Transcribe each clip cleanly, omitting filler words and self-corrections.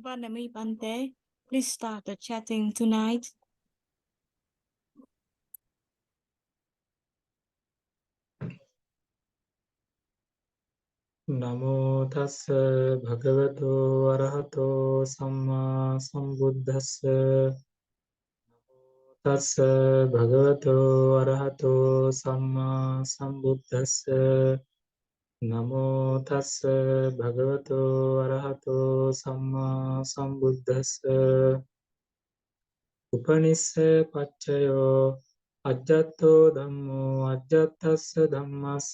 Vanami Bante, please start the chatting tonight. නමෝ තස්ස භගවතෝ අරහතෝ සම්මා සම්බුද්දස්ස තස්ස භගවතෝ අරහතෝ සම්මා සම්බුද්දස්ස නමෝ තස්ස භගවතෝ අරහතෝ සම්මා සම්බුද්දස්ස උපනිස්සේ පච්චයෝ අජ්ජත්තෝ ධම්මෝ අජ්ජත්තස්ස ධම්මස්ස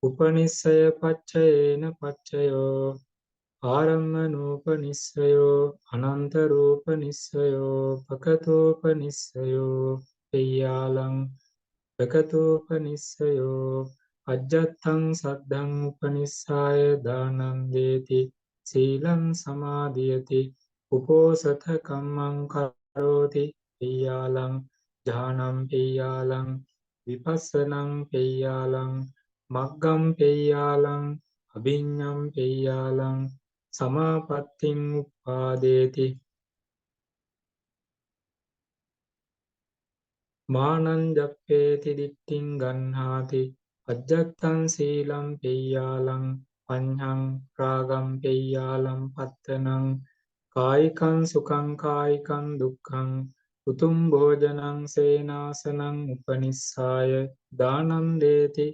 උපනිස්සය පච්චයේන පච්චයෝ ආරම්මනෝපනිස්සයෝ අනන්තරූපනිස්සයෝ පකතෝපනිස්සයෝ පෙය්‍යාලං පකතෝපනිස්සයෝ අජ්ජත්තං සද්ධං උපනිස්සාය දානං දේති සීලං සමාදියති උපෝසත කම්මං කරෝති පෙය්‍යාලං ඥානං පෙය්‍යාලං විපස්සනං පෙය්‍යාලං මග්ගම් පෙය්‍යාලං අභිඤ්ඤම් පෙය්‍යාලං සමාපත්තිං උප්පාදේති මානං ජප්පේති දිට්ඨින් ගණ්හාති අජ්ජත්තං සීලං පෙය්‍යාලං පඤ්ඤං රාගම් පෙය්‍යාලං පත්තනං කායිකං සුඛං කායිකං දුක්ඛං උතුම් භෝජනං සේනාසනං උපනිස්සාය දානං දේති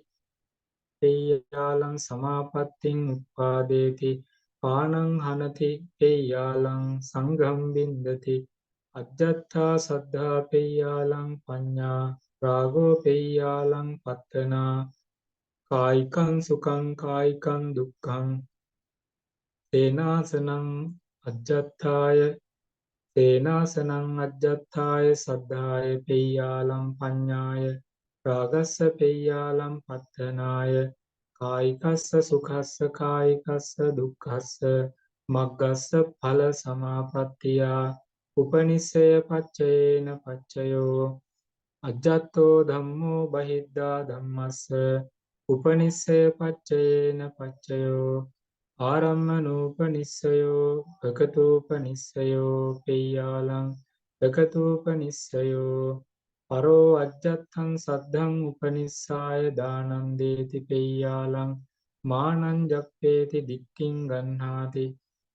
පෙය්‍යාලං සමාපත්තිං උප්පාදේති පානං හනති පෙය්‍යාලං සංඝම් බින්දති අජ්ජත්තා සද්ධා පෙය්‍යාලං පඤ්ඤා රාගෝ පෙය්‍යාලං පත්තනා කායිකං සුඛං කායිකං දුක්ඛං තේනාසනං අජ්ජත්තාය තේනාසනං අජ්ජත්තාය සද්ධාය පෙය්‍යාලං පඤ්ඤාය රාගස්ස පෙය්‍යාලං පත්තනාය කායිකස්ස සුඛස්ස කායිකස්ස දුක්ඛස්ස මග්ගස්ස ඵල සමාපත්තියා උපනිස්සය පච්චයේන පච්චයෝ අජ්ජත්තෝ ධම්මෝ බහිද්ධා ධම්මස්ස උපනිස්සය පච්චයේන පච්චයෝ ආරම්මනෝපනිස්සයෝ භගතෝපනිස්සයෝ පෙය්‍යාලං භගතෝපනිස්සයෝ පරෝ අජ්ජත්තං සද්ධං උපනිස්සාය දානං දේති පෙය්‍යාලං මානං ජප්පේති දිට්ඨින් ගණ්හාති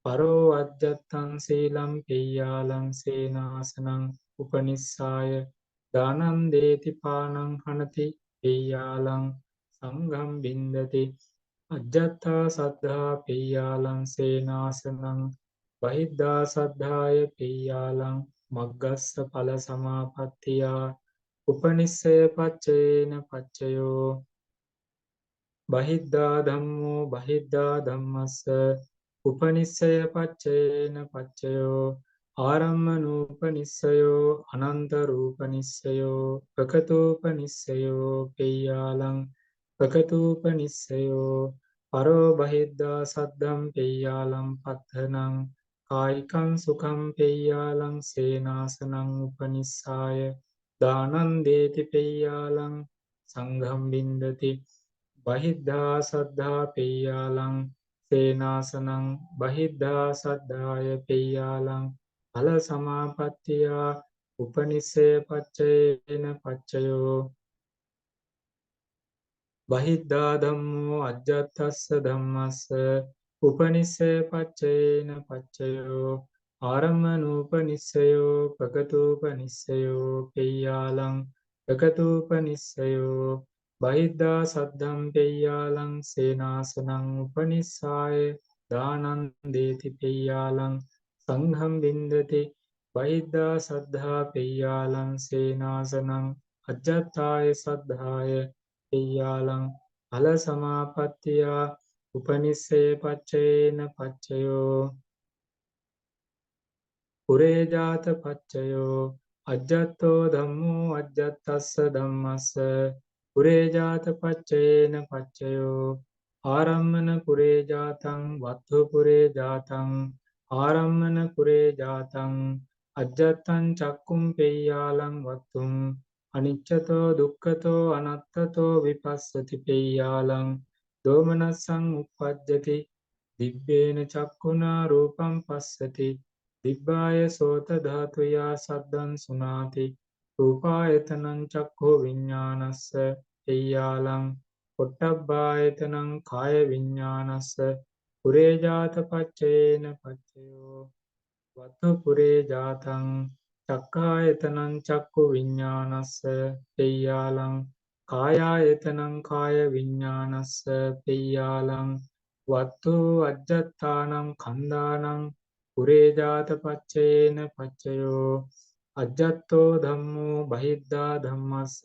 පරෝ අජ්ජත්තං සීලං පෙය්‍යාලං සේනාසනං උපනිස්සාය දානං දේති පානං හනති පෙය්‍යාලං සංඝම් බින්දති අජ්ජත්තා සද්ධා පෙය්‍යාලං සේනාසනං බහිද්ධා සද්ධාය පෙය්‍යාලං මග්ගස්ස ඵල සමාපත්තියා උපනිස්සය පච්චයේන පච්චයෝ බහිද්ධා ධම්මෝ බහිද්ධා ධම්මස්ස උපනිස්සය පච්චයේන පච්චයෝ ආරම්මනෝපනිස්සයෝ අනන්තරූපනිස්සයෝ ප්‍රකතෝපනිස්සයෝ පෙය්‍යාලං ප්‍රකතෝපනිස්සයෝ පරෝ බහිද්ධා සද්ධම් පෙය්‍යාලං පත්තනං කායිකං සුඛං පෙය්‍යාලං සේනාසනං උපනිස්සාය දානං දේති පෙය්‍යාලං සංඝම් බින්දති බහිද්ධා සද්ධා පෙය්‍යාලං සේනාසනං බහිද්ධා සද්ධාය පෙය්‍යාලං ඵල සමාපත්තියා උපනිස්සය පච්චයේන පච්චයෝ බහිද්ධා ධම්මෝ අජ්ජත්තස්ස ධම්මස්ස උපනිස්සය පච්චයේන පච්චයෝ ආරම්මනෝපනිස්සයෝ ප්‍රගතෝපනිස්සයෝ පෙය්‍යාලං ප්‍රගතෝපනිස්සයෝ බහිද්ධා සද්ධම් පෙය්‍යාලං සේනාසනං උපනිස්සාය දානං දේති පෙය්‍යාලං සංඝම් බින්දති බහිද්ධා සද්ධා පෙය්‍යාලං සේනාසනං අජ්ජත්තාය සද්ධාය පෙය්‍යාලං ඵල සමාපත්තියා උපනිස්සය පච්චයේන පච්චයෝ පුරේජාත පච්චයෝ අජ්ජත්තෝ ධම්මෝ අජ්ජත්තස්ස ධම්මස්ස පුරේජාත පච්චයේන පච්චයෝ ආරම්මන පුරේජාතං වත්ථ පුරේජාතං ආරම්මන පුරේජාතං අජ්ජත්තං චක්කුම් පෙය්‍යාලං වත්තුම් අනිච්චතෝ දුක්ඛතෝ අනත්තතෝ විපස්සති පෙය්‍යාලං දෝමනස්සං උප්පජ්ජති දිබ්බේන චක්ඛුනා රූපං පස්සති දිබ්බාය සෝත ධාතුයා සද්දං සුනාති රූපායතනං චක්ඛු විඥානස්ස එය්‍යාලං පොට්ටබ්බායතනං කාය විඥානස්ස පුරේජාත පච්චේන පච්චයෝ වතු පුරේ ජාතං චක්ඛායතනං චක්ඛු විඥානස්ස පෙය්‍යාලං කායායතනං කාය විඥානස්ස පෙය්‍යාලං වත්තු අජ්ජත්තානං කන්දානං පුරේ ජාත පච්චේන පච්චයෝ අජ්ජත්තෝ ධම්මෝ බහිද්ධා ධම්මස්ස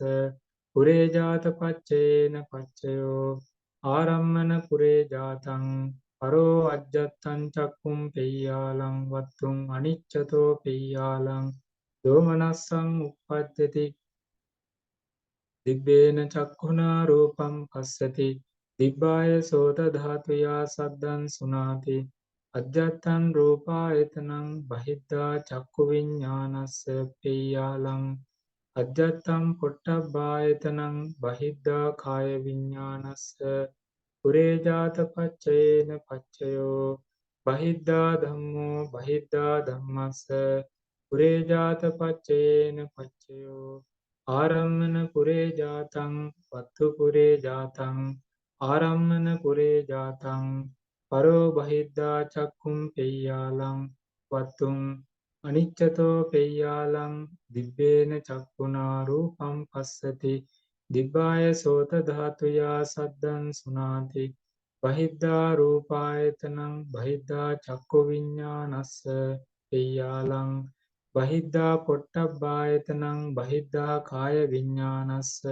පුරේ ජාත පච්චේන පච්චයෝ ආරම්මන පුරේ ජාතං පරෝ අජ්ජත්තං චක්කුම් පෙය්‍යාලං වත්තුං අනිච්චතෝ පෙය්‍යාලං දෝමනස්සං උප්පජ්ජති දිබ්බේන චක්ඛුනා රූපං පස්සති දිබ්බාය සෝත ධාතුයා සද්දං සුනාති අජ්ජත්තං රූපායතනං බහිද්ධා චක්කු විඥානස්ස පෙය්‍යාලං අජ්ජත්තං පොට්ටබ්බායතනං බහිද්ධා කාය විඥානස්ස පුරේජාත පච්චේන පච්චයෝ බහිද්ධා ධම්මෝ බහිද්ධා ධම්මස්ස පුරේජාත පච්චේන පච්චයෝ ආරම්මන පුරේ ජාතං වත්තු පුරේ ජාතං ආරම්මන පුරේ ජාතං පරෝ බහිද්ධා චක්කුම් පෙය්‍යාලං වත්තුං අනිච්චතෝ පෙය්‍යාලං දිබ්බේන චක්ඛුනා රූපං පස්සති දිබ්බාය සෝත ධාතුයා සද්දං සුනාති බහිද්ධා රූපායතනං බහිද්ධා චක්ඛු විඥානස්ස පෙය්‍යාලං බහිද්ධා පොට්ටබ්බායතනං බහිද්ධා කාය විඥානස්ස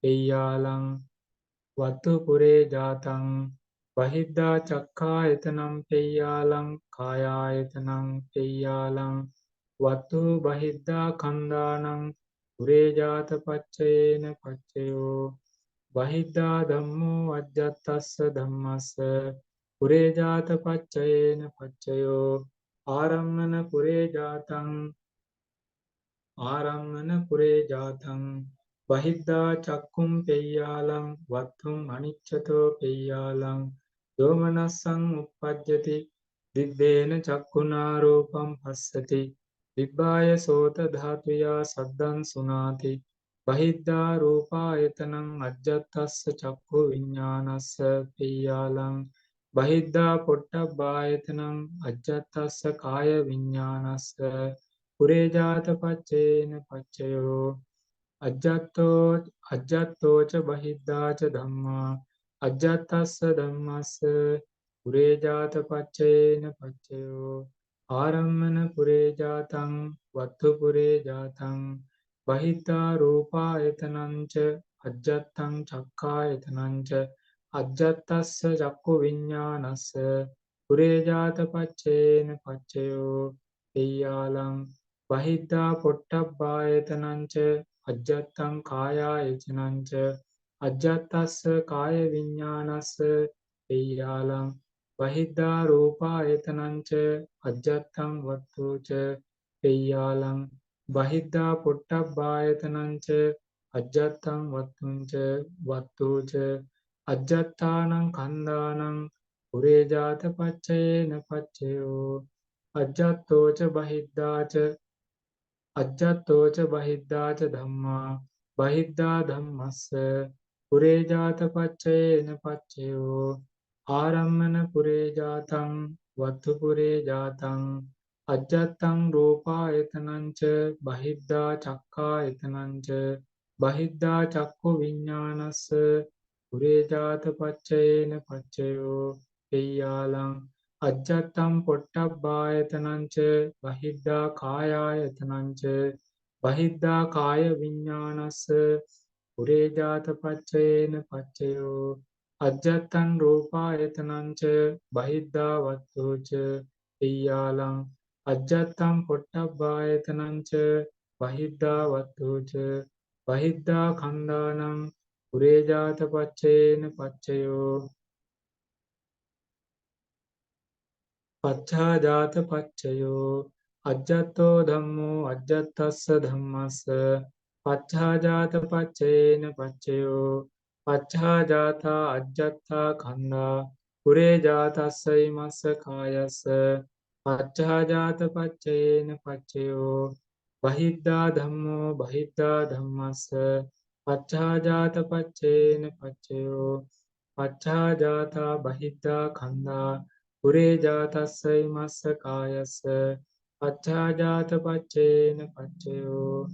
පෙය්‍යාලං වත්තු පුරේ ජාතං බහිද්ධා චක්ඛායතනං පෙය්‍යාලං කායායතනං පෙය්‍යාලං වත්තු බහිද්ධා කන්දානං පුරේජාත පච්චේන පච්චයෝ බහිද්ධා ධම්මෝ අජ්ජත්තස්ස ධම්මස්ස පුරේජාත පච්චේන පච්චයෝ ආරම්මන පුරේ ජාතං ආරම්මන පුරේ ජාතං බහිද්ධා චක්කුම් පෙය්‍යාලං වත්තුං අනිච්චතෝ පෙය්‍යාලං දෝමනස්සං උප්පජ්ජති දිබ්බේන චක්ඛුනා රූපං පස්සති දිබ්බාය සෝත ධාතුයා සද්දං සුනාති බහිද්ධා රූපායතනං අජ්ජත්තස්ස චක්ඛු විඥානස්ස පෙය්‍යාලං බහිද්ධා පොට්ටබ්බායතනං අජ්ජත්තස්ස කාය විඥානස්ස පුරේජාත පච්චේන පච්චයෝ අජ්ජත්තෝච බහිද්ධාච ධම්මා අජ්ජත්තස්ස ධම්මස්ස පුරේජාත පච්චේන පච්චයෝ ආරම්මන පුරේ ජාතං වත්තු පුරේ ජාතං බහිද්ධා රූපායතනංච අජ්ජත්තං චක්ඛායතනංච අජ්ජත්තස්ස චක්ඛු විඥානස්ස පුරේජාත පච්චේන පච්චයෝ පෙය්‍යාලං බහිද්ධා පොට්ටබ්බායතනංච අජ්ජත්තං කායායතනංච අජ්ජත්තස්ස කාය විඥානස්ස පෙය්‍යාලං බහිද්ධා රූපායතනංච අජ්ජත්තං වත්තුච පෙය්‍යාලං බහිද්ධා පොට්ටබ්බායතනංච අජ්ජත්තං වත්තුංච වත්තුච අජ්ජත්තානං කන්දානං පුරේජාත පච්චේන පච්චයෝ අජ්ජත්තෝච බහිද්ධාච අජ්ජත්තෝච බහිද්ධාච ධම්මා බහිද්ධා ධම්මස්ස පුරේජාත පච්චේන පච්චයෝ ආරම්මන පුරේ ජාතං වත්තු පුරේ ජාතං අජ්ජත්තං රූපායතනංච බහිද්ධා චක්ඛායතනංච බහිද්ධා චක්ඛු විඥානස්ස පුරේජාත පච්චේන පච්චයෝ පෙය්‍යාලං අජ්ජත්තං පොට්ටබ්බායතනංච බහිද්ධා කායායතනංච බහිද්ධා කාය විඥානස්ස පුරේජාත පච්චේන පච්චයෝ අජ්ජත්තං රූපායතනංච බහිද්ධා වත්තුච පෙය්‍යාලං අජ්ජත්තං පොට්ටබ්බායතනංච බහිද්ධා වත්තුච බහිද්ධා කන්දානං පුරේජාත පච්චේන පච්චයෝ පච්ඡාජාත පච්චයෝ අජ්ජත්තෝ ධම්මෝ අජ්ජත්තස්ස ධම්මස්ස පච්ඡාජාත පච්චේන පච්චයෝ පච්ඡාජාතා අජ්ජත්තා කන්දා පුරේ ජාතස්සයි මස්ස කායස්ස පච්චාජාත පච්චයේන පච්චයෝ බහිද්ධා ධම්මෝ බහිද්ධා ධම්මස්ස පච්චාජාත පච්චේන පච්චයෝ පච්චාජාතා බහිද්ධා කන්දා පුරේ ජාතස්සයි මස්ස කායස්ස පච්චාජාත පච්චේන පච්චයෝ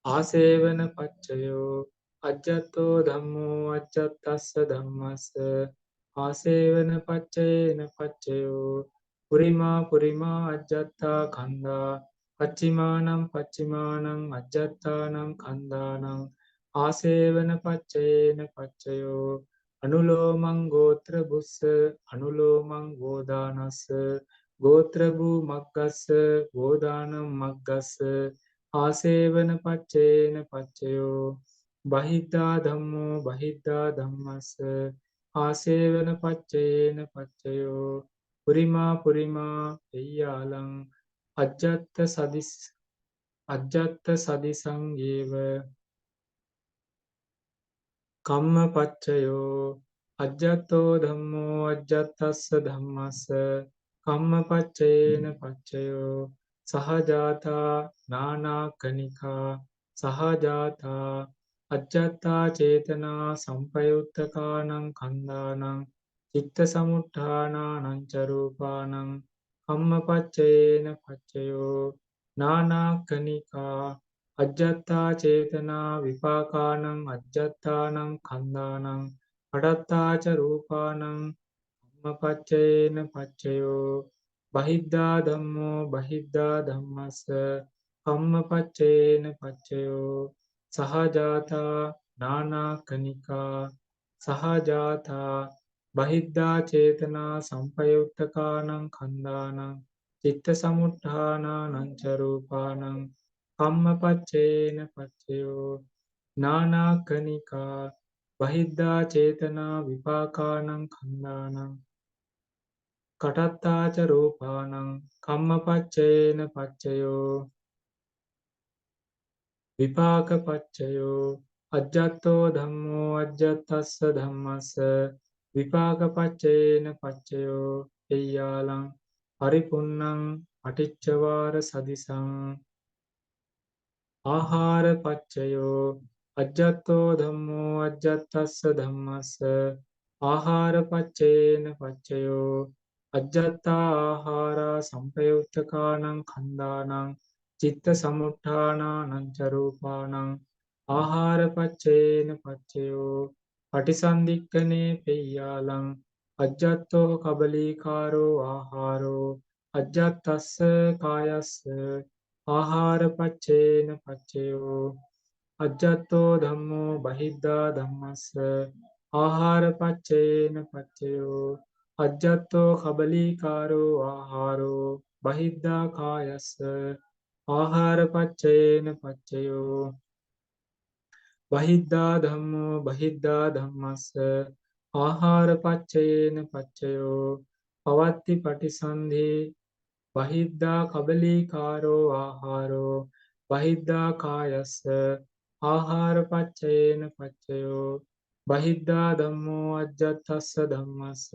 ආසේවන පච්චයෝ අජ්ජත්තෝ ධම්මෝ අජ්ජත්තස්ස ධම්මස්ස ආසේවන පච්චයේන පච්චයෝ පුරිමා පුරිමා අජ්ජත්තා කන්දා පච්චිමානම් පච්චිමානං අජ්ජත්තානම් කන්දානං ආසේවන පච්චයේන පච්චයෝ අනුලෝමං ගෝත්‍ර බුස්ස අනුලෝමං ගෝදානස්ස ගෝත්‍ර භූ මග්ගස්ස ගෝදානම් මග්ගස්ස ආසේවන පච්චේන පච්චයෝ බහිද්ධා ධම්මෝ බහිද්ධා ධම්මස්ස ආසේවන පච්චේන පච්චයෝ පුරිමා පුරිමා එය්‍යාලං අජ්ජත්ත සදිසංගේව කම්ම පච්චයෝ අජ්ජත්තෝ ධම්මෝ අජ්ජත්තස්ස ධම්මස්ස කම්ම පච්චේන පච්චයෝ සහජාතා නානාකනිකා සහජාතා අජ්ජත්තා චේතනා සම්පයුත්තකානං කන්දානං චිත්ත සමුට්ඨානානංචරූපානං කම්මපච්චයේන පච්චයෝ නානාකනිකා අජ්ජත්තා චේතනා විපාකානං අජ්ජත්තානං කන්දානං පඩත්තාච රූපානං කම්මපච්චයේන පච්චයෝ බහිද්ධා ධම්මෝ බහිද්ධා ධම්මස්ස කම්මපච්චේන පච්චයෝ සහජාතා නානාකනිකා සහජාතා බහිද්ධා චේතනා සම්පයුත්තකානං කන්දානං චිත්ත සමුට්ඨානානං ච රූපානං කම්මපච්චේන පච්චයෝ නානාකනිකා බහිද්ධා චේතනා විපාකානං කන්දානං කටත්තාච රූපානං කම්මපච්චේන පච්චයෝ විපාක පච්චයෝ අජ්ජත්තෝ ධම්මෝ අජ්ජත්තස්ස ධම්මස්ස විපාක පච්චේන පච්චයෝ එය්‍යාලං පරිපුන්නං පටිච්චවාර සදිසං ආහාර පච්චයෝ අජ්ජත්තෝ ධම්මෝ අජ්ජත්තස්ස ධම්මස්ස ආහාර පච්චේන පච්චයෝ අජ්ජත්තා ආහාරා සම්පයුත්තකානං කන්දානං චිත්ත සමුට්ඨානානං ච රූපානං ආහාර පච්චේන පච්චයෝ පටිසන්ධික්ඛනේ පෙය්‍යාලං අජ්ජත්තෝ කබලීකාරෝ ආහාරෝ අජ්ජත්තස්ස කායස්ස ආහාර පච්චේන පච්චයෝ අජ්ජත්තෝ ධම්මෝ බහිද්ධා ධම්මස්ස ආහාර පච්චේන පච්චයෝ අජ්ජත්තෝ කබලීකාරෝ ආහාරෝ බහිද්ධා කායස්ස ආහාර පච්චේන පච්චයෝ බහිද්ධා ධම්මෝ බහිද්ධා ධම්මස්ස ආහාර පච්චේන පච්චයෝ පවත්ති පටිසන්ධි බහිද්ධා කබලීකාරෝ ආහාරෝ බහිද්ධා කායස්ස ආහාර පච්චේන පච්චයෝ බහිද්ධා ධම්මෝ අජ්ජත්තස්ස ධම්මස්ස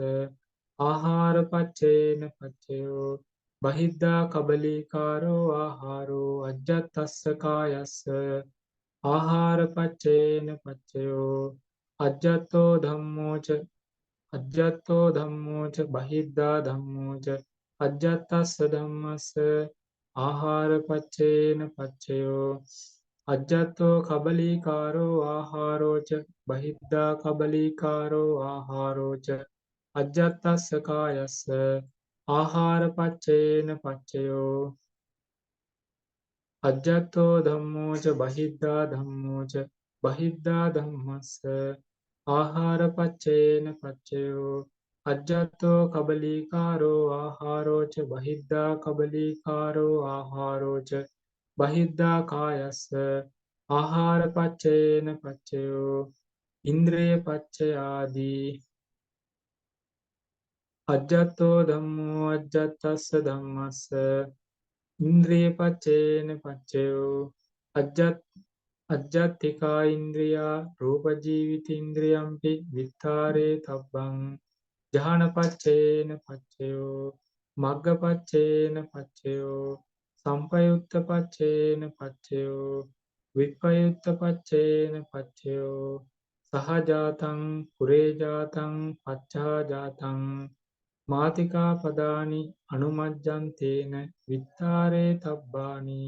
ආහාර පච්චේන පච්චයෝ බහිද්ධා කබලීකාරෝ ආහාරෝ අජ්ජත්තස්ස කායස්ස ආහාර පච්චේන පච්චයෝ අජ්ජත්තෝ ධම්මෝ ච බහිද්ධා ධම්මෝ ච අජ්ජත්තස්ස ධම්මස්ස ආහාර පච්චේන පච්චයෝ අජ්ජත්තෝ කබලීකාරෝ ආහාරෝ ච බහිද්ධා කබලීකාරෝ ආහාරෝ ච අජ්ජත්තස්ස කායස්ස ආහාර පච්චේන පච්චයෝ අජ්ජත්තෝ ධම්මෝ ච බහිද්ධා ධම්මෝ ච බහිද්ධා ධම්මස්ස ආහාර පච්චේන පච්චයෝ අජ්ජත්තෝ කබලීකාරෝ ආහාරෝ ච බහිද්ධා කබලීකාරෝ ආහාරෝ ච බහිද්ධා කායස්ස ආහාර පච්චේන පච්චයෝ ඉන්ද්‍රිය පච්චයාදී අජ්ජත්තෝ ධම්මෝ අජ්ජත්තස්ස ධම්මස්ස ඉන්ද්‍රිය පච්චේන පච්චයෝ අජ්ජත්තිකා ඉන්ද්‍රියා රූපජීවිත ඉන්ද්‍රියම්පි විත්තාරේ තබ්බං ජානපච්චේන පච්චයෝ මග්ගපච්චේන පච්චයෝ සම්පයුත්ත පච්චේන පච්චයෝ විප්පයුත්ත පච්චේන පච්චයෝ සහජාතං පුරේජාතං පච්චාජාතං මාතිකා පදානි අනුමජ්ජන්තේන විත්තාරේ තබ්බානි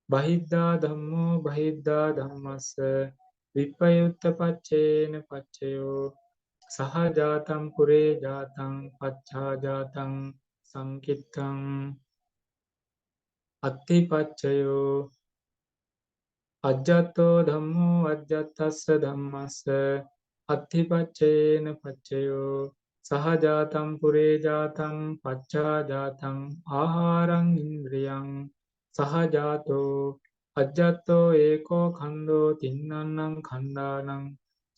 බහිද්ධා ධම්මෝ බහිද්ධා ධම්මස්ස විප්පයුත්ත පච්චේන පච්චයෝ සහජාතං පුරේ ජාතං පච්චාජාතං සංකිත්තං අත්තිපච්චයෝ අජ්ජත්තෝ ධම්මෝ අජ්ජත්තස්ස ධම්මස්ස අත්තිපච්චේන පච්චයෝ සහජාතං පුරේ ජාතං පච්චාජාතං ආහාරං ඉන්ද්‍රියං සහජාතෝ අජ්ජත්තෝ ඒකෝ කන්දෝ තින්නන්නං කන්දානං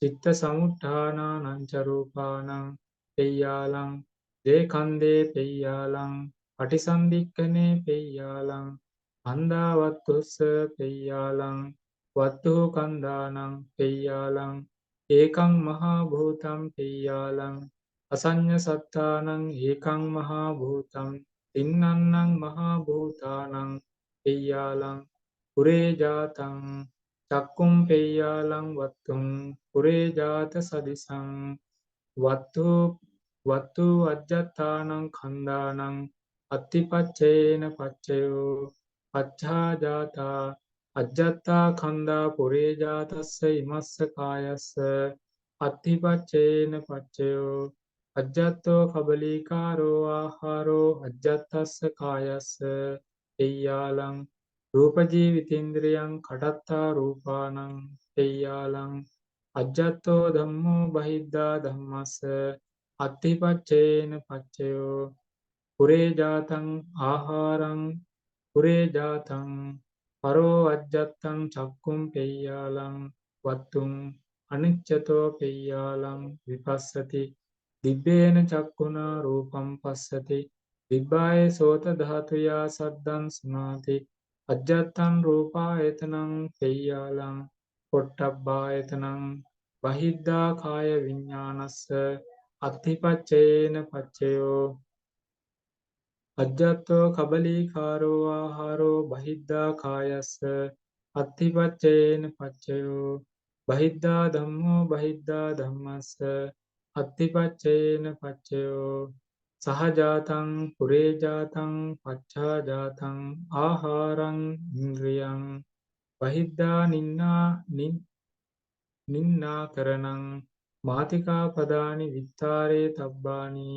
චිත්ත සමුට්ඨානානං ච රූපානං පෙය්‍යාලං දේකන්දේ පෙය්‍යාලං පටිසන්ධික්ඛනේ පෙය්‍යාලං කන්දාවත්තුස්ස පෙය්‍යාලං වත්තු කන්දානං පෙය්‍යාලං ඒකං මහා භූතං පෙය්‍යාලං අසඤ්ඤ සත්තානං ඒකං මහා භූතං තින්නන්නං මහා භූතානං පෙය්‍යාලං පුරේ ජාතං චක්කුම් පෙය්‍යාලං වත්තුං පුරේ ජාත සදිසං වත්තු වත්තු අජ්ජත්තානං කන්දානං අත්තිපච්චේන පච්චයෝ පච්චා ජාතා අජ්ජත්තා කන්දා පුරේ ජාතස්ස ඉමස්ස කායස්ස අත්තිපච්චේන පච්චයෝ අජ්ජත්තෝ කබලීකාරෝ ආහාරෝ අජ්ජත්තස්ස කායස්ස පෙය්‍යාලං රූපජීවිතේන්ද්‍රයන් කටත්තා රූපානං පෙය්‍යාලං අජ්ජත්තෝ ධම්මෝ බහිද්ධා ධම්මස්ස අත්තිපච්චේන පච්චයෝ පුරේ ජාතං ආහාරං පුරේ ජාතං පරෝ අජ්ජත්තං චක්කුම් පෙය්‍යාලං වත්තුං අනිච්චතෝ පෙය්‍යාලං විපස්සති දිබ්බේන චක්කුණා රූපම් පස්සති දිබ්බායේ සෝත ධාතුයා සද්දං සුනාති අජ්ජත්තං රූපායතනං පෙය්‍යාලං පොට්ටබ්බායතනං බහිද්ධා කාය විඤ්ඤාණස්ස අත්ථිපච්චේන පච්චයෝ අජ්ජත්තෝ කබලීකාරෝ ආහාරෝ බහිද්ධා කායස්ස අත්ථිපච්චේන පච්චයෝ බහිද්ධා ධම්මෝ බහිද්ධා ධම්මස්ස අත්ථිපච්චේන පච්චයෝ සහජාතං පුරේ ජාතං පච්චාජාතං ආහාරං ඉන්ද්‍රියං බහිද්ධා නින්නා කරණං මාතිකා පදානි විත්තාරේ තබ්බානි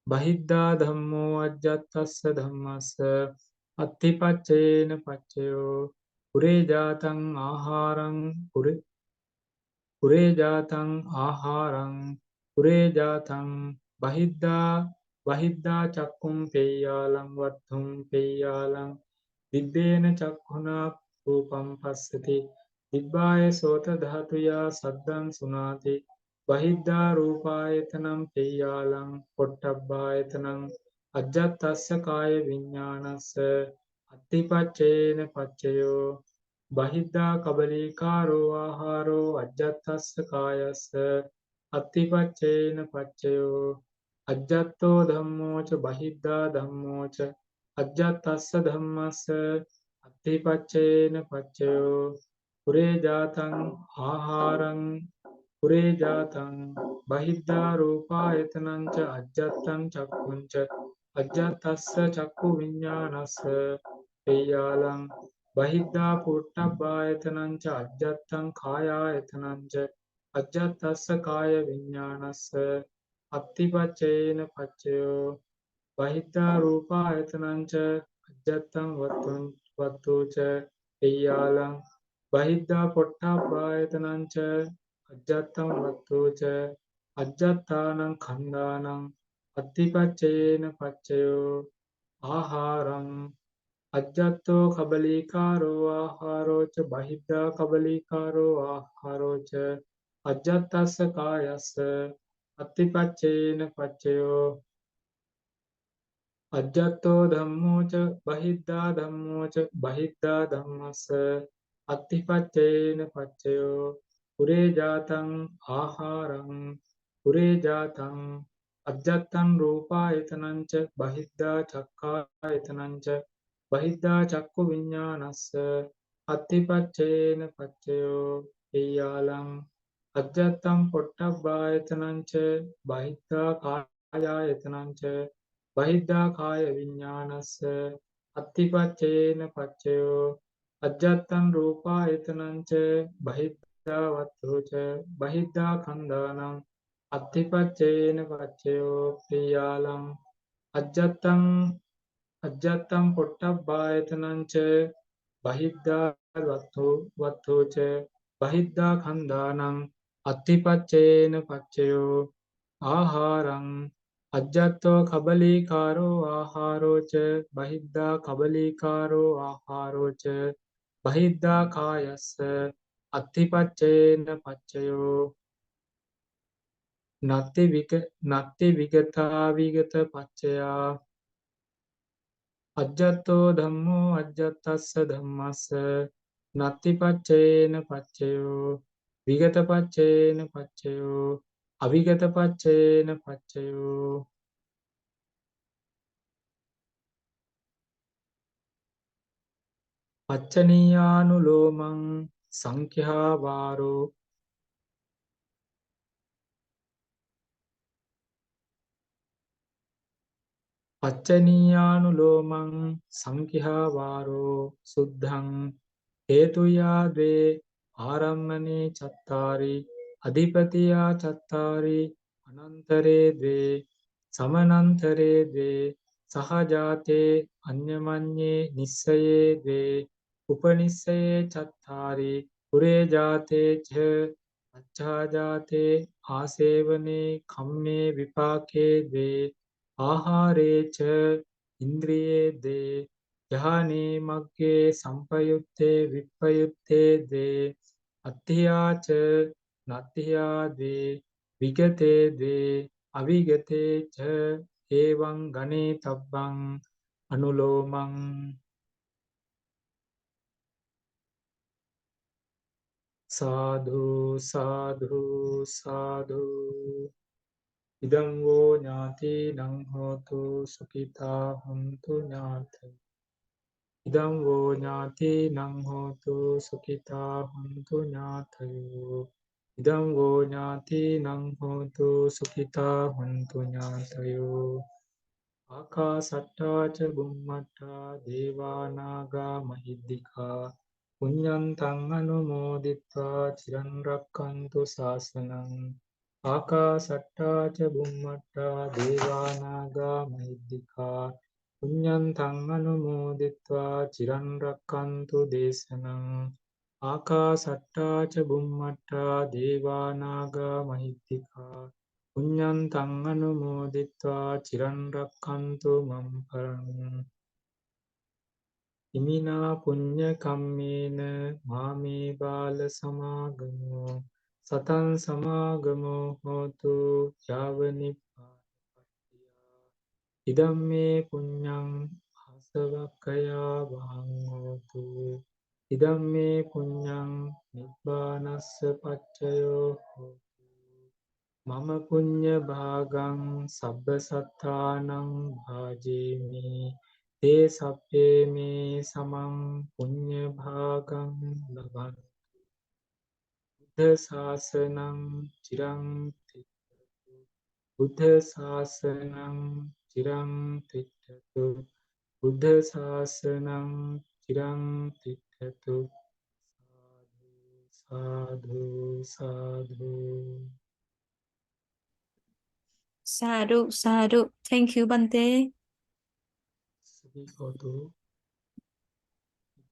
බහිද්ධා ධම්මෝ අජ්ජත්තස්ස ධම්මස්ස අත්ථිපච්චේන පච්චයෝ පුරේ ජාතං ආහාරං පුරේ ජාතං ආහාරං පුරේ ජාතං බහිද්ධා චක්කුම් පෙය්‍යාලං වත්තුම් පෙය්‍යාලං දිබ්බේන චක්ඛුනා රූපම් පස්සති දිබ්බායේ සෝත ධාතුයා සද්දං සුනාති බහිද්ධා රූපායතනම් පෙය්‍යාලං පොට්ටබ්බායතනං අජ්ජත්තස්ස කාය විඤ්ඤාණස්ස අත්තිපච්චේන පච්චයෝ බහිද්ධා කබලීකාරෝ ආහාරෝ අජ්ජත්තස්ස කායස්ස අත්තිපච්චේන පච්චයෝ අජ්ජත්තෝ ධම්මෝ ච බහිද්ධා ධම්මෝ ච අජ්ජත්තස්ස ධම්මස්ස අත්තිපච්චේන පච්චයෝ පුරේ ජාතං ආහාරං පුරේ ජාතං බහිද්ධා රූපායතනං ච අජ්ජත්තං චක්ඛුං ච අජ්ජත්තස්ස චක්ඛු විඤ්ඤාණස්ස පෙය්‍යාලං බහිද්ධා පුට්ඨබ්බායතනං ච අජ්ජත්තං කායායතනං ච අජ්ජත්තස්ස කාය විඤ්ඤාණස්ස අත්තිපච්චේන පච්චයෝ බහිද්ධා රූපායතනං ච අජ්ජත්තං වත්තු ච පෙය්‍යාලං බහිද්ධා පොට්ටබ්බායතනං ච අජ්ජත්තං වත්තු ච අජ්ජත්තානං කන්දානං අත්තිපච්චේන පච්චයෝ ආහාරං අජ්ජත්තෝ කබලීකාරෝ ආහාරෝ ච බහිද්ධා කබලීකාරෝ ආහාරෝ ච අජ්ජත්තස්ස කායස්ස අත්තිපච්චේන පච්චයෝ අජ්ජත්තෝ ධම්මෝ ච බහිද්ධා ධම්මෝ ච බහිද්ධා ධම්මස්ස අත්තිපච්චේන පච්චයෝ පුරේ ජාතං ආහාරං පුරේ ජාතං අජ්ජත්තං රූපායතනං ච බහිද්ධා චක්ඛායතනං ච බහිද්ධා චක්කු විඤ්ඤාණස්ස අත්තිපච්චේන පච්චයෝ එය්‍යාලං අජ්ජත්තං පොට්ටබ්බායතනං ච බහිද්ධා කායායතනං ච බහිද්ධා කාය විඤ්ඤාණස්ස අත්තිපච්චේන පච්චයෝ අජ්ජත්තං රූපායතනං ච බහිද්ධා වත්තෝ ච බහිද්ධා කන්දානං අත්තිපච්චේන පච්චයෝ පියාලං අජ්ජත්තං පොට්ටබ්බායතනං ච බහිද්ධා වත්තෝ ච බහිද්ධා කන්දානං අත්තිපච්චේන පච්චයෝ ආහාරං අජ්ජත්තෝ කබලීකාරෝ ආහාරෝ ච බහිද්ධා කබලීකාරෝ ආහාරෝ ච බහිද්ධා කායස්ස අත්තිපච්චේන පච්චයෝ නත්ති විගතා විගත පච්චයා අජ්ජත්තෝ ධම්මෝ අජ්ජත්තස්ස ධම්මස්ස නත්ති පච්චේන පච්චයෝ විගත පච්චේන පච්චයෝ අවිගත පච්චේන පච්චයෝ පච්චනීයානුලෝමං සංඛ්‍යාවාරෝ පච්චනීයානුලෝමං සංඛ්‍යාවාරෝ සුද්ධං හේතුයා ද්වේ ආරම්මනේ චත්තාරි අධිපතියා චත්තාරි අනන්තරේ ද්වේ සමනන්තරේ ද්වේ සහජාතේ අඤ්ඤමඤ්ඤේ නිස්සයේ ද්වේ උපනිස්සයේ චත්තාරි පුරේ ජාතේ ච අච්ඡාජාතේ ආසේවනේ කම්මේ විපාකේ ද්වේ ආහාරේ ච ඉන්ද්‍රියේ ද්වේ යහනේ මග්ගේ සම්පයුත්තේ විප්පයුත්තේ ද්වේ අත්ථියාච නත්ථියා ද්වේ විගතේ ද්වේ අවිගතේ ච ඒවං ගනේ තබ්බං අනුලෝමං සාධු සාධු සාධු ඉදං වූ ඥාතිනං හෝතු සුඛිතා හොන්තු ඥාතයෝ ඉදං වූ ඥාතිනං හෝතු සුඛිතා හොන්තු ඥාතයෝ ඉදං වූ ඥාතිනං හෝතු සුඛිතා හොන්තු ඥාතයෝ ආකාසට්ටා ච බුම්මට්ටා දේවා නාග මහිද්దికා පුඤ්ඤන්තං අනුමෝදිත්වා චිරන් රැක්කන්තු ශාසනං ආකාසට්ටා ච බුම්මට්ටා දේවා නාග මහිද්దికා පුඤ්ඤන්තං අනුමෝදිත්වා චිරන් රැක්කන්තු දේශනං ආකාසට්ටා ච බුම්මට්ටා දේවා නාග මහිද්దికා පුඤ්ඤන්තං අනුමෝදිත්වා චිරන් රැක්කන්තු මම් පරං ඉමිනා පුඤ්ඤ කම්මේන මාමේ බාල සමාගමෝ සතං සමාගමෝ හෝතු යාව නිපාතපත්තිය ඉදම්මේ පුඤ්ඤං ආසවක්ඛයා වහං හෝතු ඉදම්මේ පුඤ්ඤං නිබ්බානස්ස පච්චයෝ හෝතු මම පුඤ්ඤ භාගං සබ්බ සත්තානං භාජේමි තේ සබ්බේ මේ සමං පුඤ්ඤ භාගං ලබං බුද්ධ ශාසනං චිරං තිට්ඨතු බුද්ධ ශාසනං චිරං තිට්ඨතු බුද්ධ ශාසනං චිරං තිට්ඨතු සාධු සාධු Sadhu, sadhu. Thank you, Bante. සුඛී හෝතු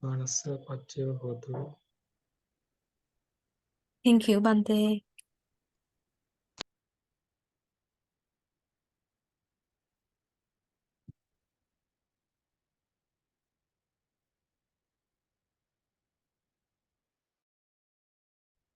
මානස පච්චය හෝතු Thank you, Bante.